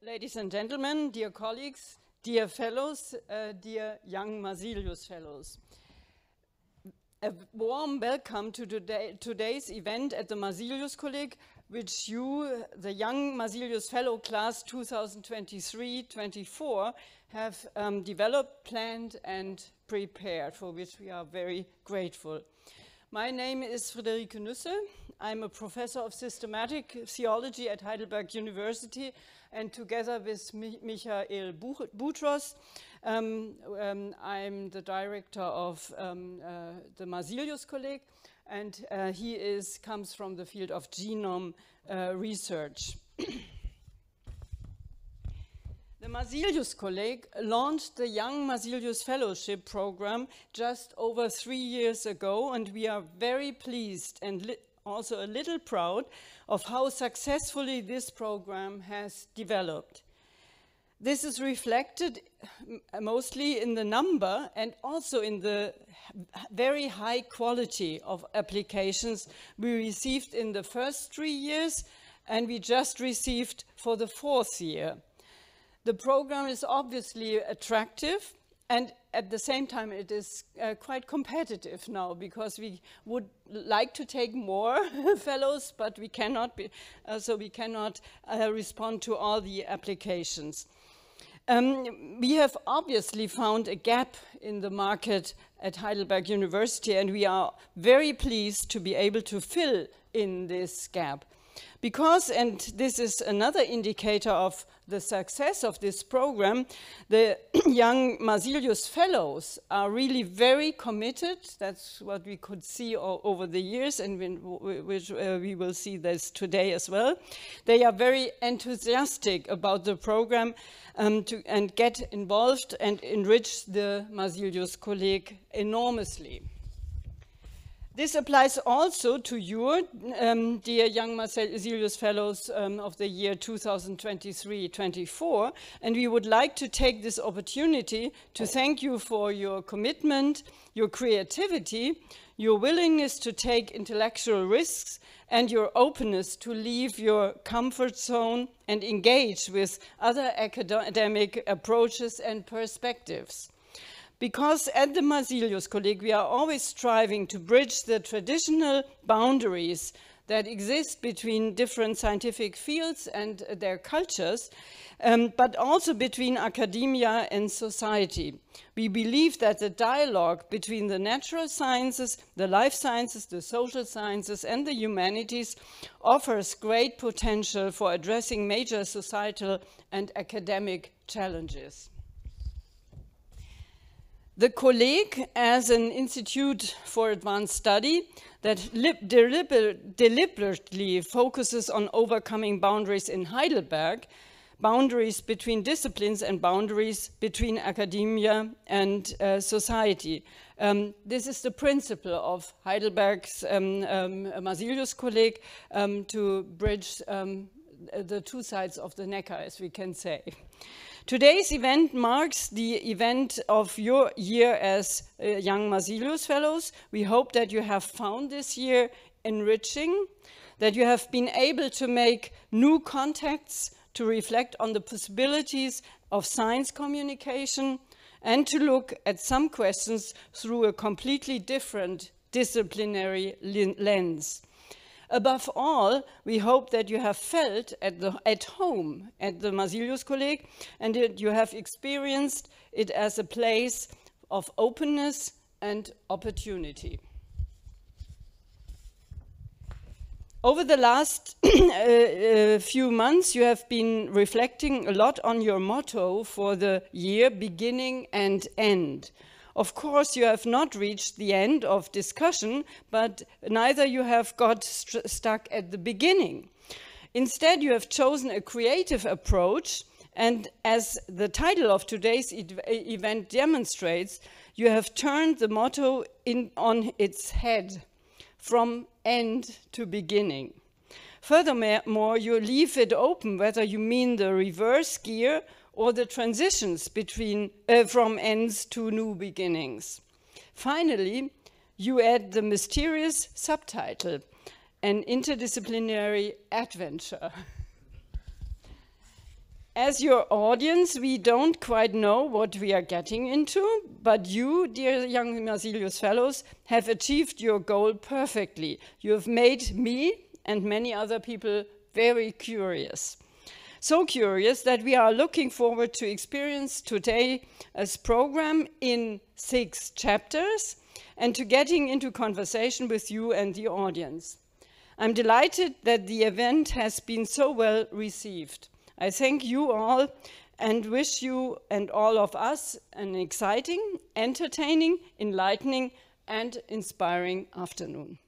Ladies and gentlemen, dear colleagues, dear fellows, dear young Marsilius fellows. A warm welcome to today's event at the Marsilius-Kolleg, which you, the young Marsilius Fellow Class 2023-24, have developed, planned and prepared, for which we are very grateful. My name is Friederike Nüssel. I'm a professor of systematic theology at Heidelberg University, and together with Michael Boutros, I'm the director of the Marsilius-Kolleg, and he comes from the field of genome research. The Marsilius-Kolleg launched the Young Marsilius Fellowship program just over 3 years ago, and we are very pleased and also a little proud of how successfully this program has developed. This is reflected mostly in the number and also in the very high quality of applications we received in the first 3 years, and we just received for the 4th year. The program is obviously attractive, and at the same time it is quite competitive now, because we would like to take more fellows, but we cannot respond to all the applications. We have obviously found a gap in the market at Heidelberg University, and we are very pleased to be able to fill in this gap. Because, and this is another indicator of the success of this program, the young Marsilius Fellows are really very committed. That's what we could see over the years, and we will see this today as well. They are very enthusiastic about the program and get involved and enrich the Marsilius-Kolleg enormously. This applies also to you, dear young Marsilius Fellows of the year 2023-24, and we would like to take this opportunity to thank you for your commitment, your creativity, your willingness to take intellectual risks, and your openness to leave your comfort zone and engage with other academic approaches and perspectives. Because at the Marsilius-Kolleg we are always striving to bridge the traditional boundaries that exist between different scientific fields and their cultures, but also between academia and society. We believe that the dialogue between the natural sciences, the life sciences, the social sciences, and the humanities offers great potential for addressing major societal and academic challenges. The Kolleg, as an institute for advanced study that deliberately focuses on overcoming boundaries in Heidelberg, boundaries between disciplines and boundaries between academia and society. This is the principle of Heidelberg's Marsilius-Kolleg, to bridge the two sides of the Neckar, as we can say. Today's event marks the event of your year as young Marsilius Fellows. We hope that you have found this year enriching, that you have been able to make new contacts, to reflect on the possibilities of science communication, and to look at some questions through a completely different disciplinary lens. Above all, we hope that you have felt at home at the Marsilius-Kolleg, and that you have experienced it as a place of openness and opportunity. Over the last few months, you have been reflecting a lot on your motto for the year, beginning and end. Of course, you have not reached the end of discussion, but neither you have got stuck at the beginning. Instead, you have chosen a creative approach, and as the title of today's event demonstrates, you have turned the motto on its head, from end to beginning. Furthermore, you leave it open whether you mean the reverse gear or the transitions from ends to new beginnings. Finally, you add the mysterious subtitle, an interdisciplinary adventure. As your audience, we don't quite know what we are getting into, but you, dear young Marsilius Fellows, have achieved your goal perfectly. You have made me and many other people very curious. So curious that we are looking forward to experience today's program in 6 chapters and to getting into conversation with you and the audience. I'm delighted that the event has been so well received. I thank you all and wish you and all of us an exciting, entertaining, enlightening, and inspiring afternoon.